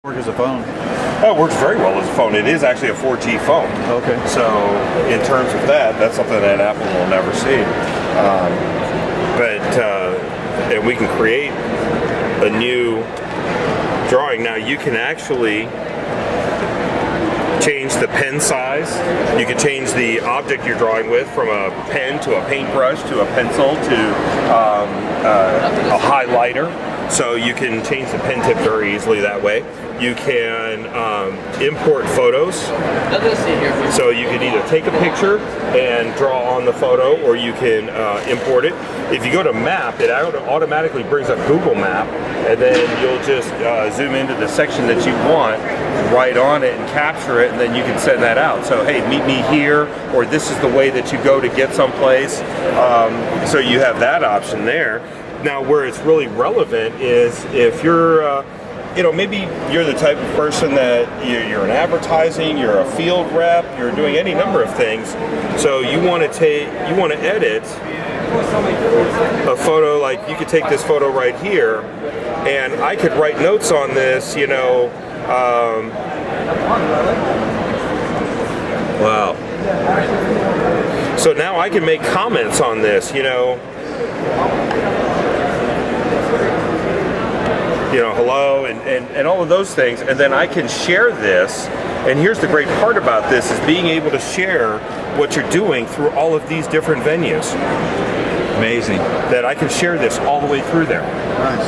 Work as a phone. Oh, it works very well as a phone. It is actually a 4G phone. Okay. So in terms of that, that's something that Apple will never see. And we can create a new drawing. Now you can actually change the pen size. You can change the object you're drawing with, from a pen to a paintbrush to a pencil to a highlighter. So you can change the pen tip very easily that way. You can import photos. So you can either take a picture and draw on the photo, or you can import it. If you go to Map, it automatically brings up Google Map, and then you'll just zoom into the section that you want, write on it and capture it, and then you can send that out. So hey, meet me here, or this is the way that you go to get someplace. So you have that option there. Now, where it's really relevant is if you're, maybe you're the type of person that you're in advertising, you're a field rep, you're doing any number of things. So you want to edit a photo. Like, you could take this photo right here, and I could write notes on this. Wow. So now I can make comments on this. Hello, and all of those things, and then I can share this. And here's the great part about this, is being able to share what you're doing through all of these different venues. Amazing. That I can share this all the way through there. Nice.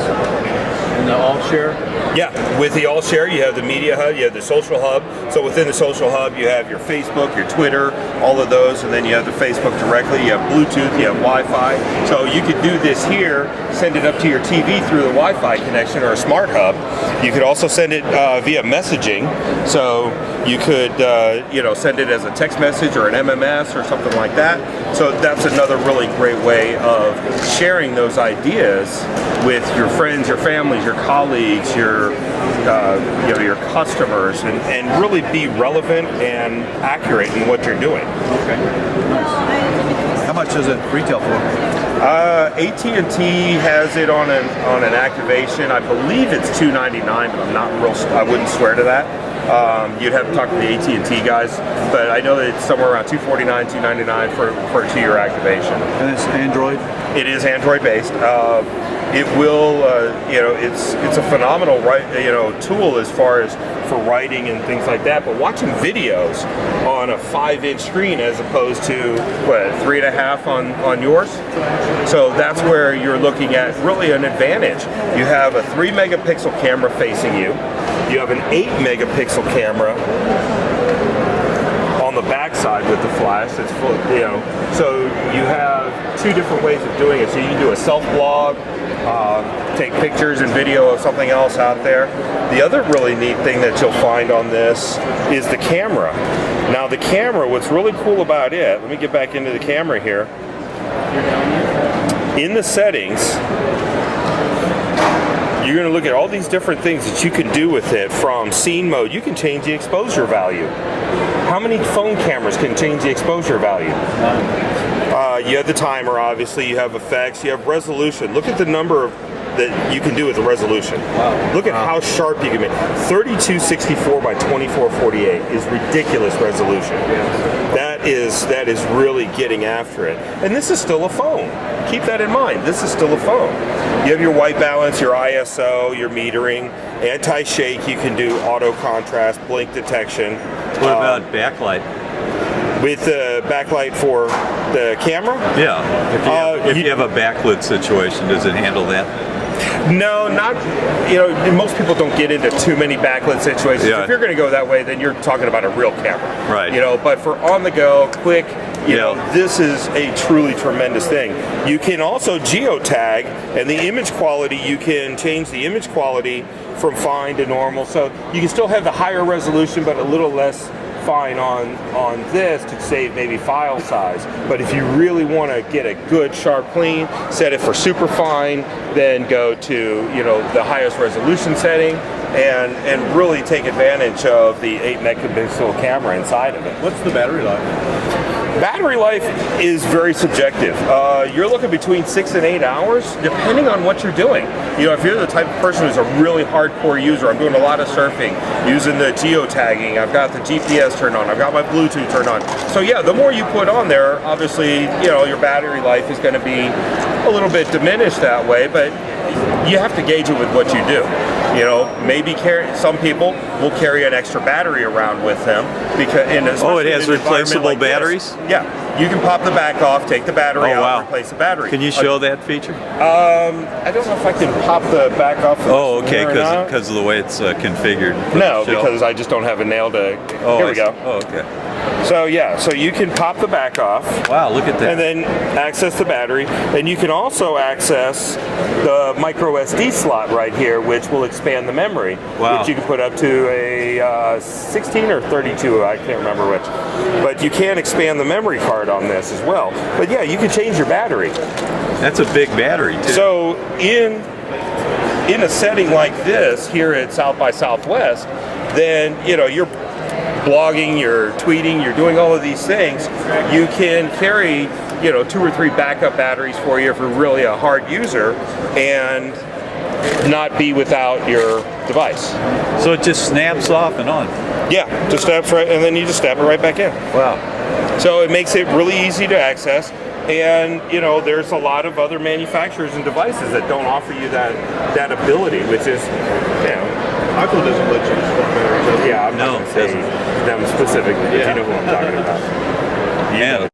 And the all share? Yeah, with the all share, you have the media hub, you have the social hub. So within the social hub, you have your Facebook, your Twitter, all of those, and then you have the Facebook directly, you have Bluetooth, you have Wi-Fi. So you could do this here, send it up to your TV through the Wi-Fi connection or a smart hub. You could also send it via messaging. So you could, send it as a text message or an MMS or something like that. So that's another really great way of sharing those ideas with your friends, your families, your colleagues, your customers, and really be relevant and accurate in what you're doing. Okay. Nice. How much does it retail for? AT&T has it on an activation. I believe it's $299, but I wouldn't swear to that. You'd have to talk to the AT&T guys, but I know that it's somewhere around $249, $299 for a 2-year activation. And it's Android? It is Android based. It will, it's a phenomenal tool as far as for writing and things like that. But watching videos on a 5-inch screen as opposed to 3.5 on yours, so that's where you're looking at really an advantage. You have a 3-megapixel camera facing you. You have an 8-megapixel camera on the backside with the flash. It's full, So you have 2 different ways of doing it. So you can do a self-blog, take pictures and video of something else out there. The other really neat thing that you'll find on this is the camera. Now the camera, what's really cool about it, let me get back into the camera here. In the settings, you're going to look at all these different things that you can do with it. From scene mode, you can change the exposure value. How many phone cameras can change the exposure value? You have the timer, obviously. You have effects. You have resolution. Look at the number that you can do with the resolution. Wow. Look at how sharp you can make. 3264 by 2448 is ridiculous resolution. That is really getting after it. And this is still a phone. Keep that in mind. This is still a phone. You have your white balance, your ISO, your metering, anti-shake. You can do auto contrast, blink detection. What about backlight? With the backlight for the camera? Yeah. If you have a backlit situation, does it handle that? No, not, most people don't get into too many backlit situations. Yeah. If you're going to go that way, then you're talking about a real camera. Right. But for on the go, quick, this is a truly tremendous thing. You can also geotag, and the image quality, you can change the image quality from fine to normal. So you can still have the higher resolution, but a little less fine on this to save maybe file size. But if you really want to get a good sharp clean, set it for super fine, then go to the highest resolution setting and really take advantage of the 8-megapixel camera inside of it. What's the battery life? Battery life is very subjective. You're looking between 6 and 8 hours, depending on what you're doing. You know, if you're the type of person who's a really hardcore user, I'm doing a lot of surfing, using the geotagging, I've got the GPS turned on, I've got my Bluetooth turned on. So yeah, the more you put on there, obviously, you know, your battery life is going to be a little bit diminished that way, but you have to gauge it with what you do. You know, maybe some people will carry an extra battery around with them because it has replaceable batteries? Yeah, you can pop the back off, take the battery out, and replace the battery. Can you show that feature? I don't know if I can pop the back off. Oh, okay, because of the way it's configured. No, because I just don't have a nail to. Here we go. Oh, okay. So yeah, so you can pop the back off. Wow, look at that. And then access the battery. And you can also access the micro SD slot right here, which will expand the memory. Wow. Which you can put up to a 16 or 32, I can't remember which. But you can expand the memory card on this as well. But yeah, you can change your battery. That's a big battery too. So in a setting like this here at South by Southwest, then you know you're blogging, you're tweeting, you're doing all of these things. You can carry, you know, 2 or 3 backup batteries for you if you're really a hard user, and not be without your device. So it just snaps off and on. Yeah, just snaps right, and then you just snap it right back in. Wow. So it makes it really easy to access. And you know, there's a lot of other manufacturers and devices that don't offer you that ability, which is, you know, Apple doesn't let you swap batteries. yeah, I'm not going to say them specifically, but you know who I'm talking about. Yeah.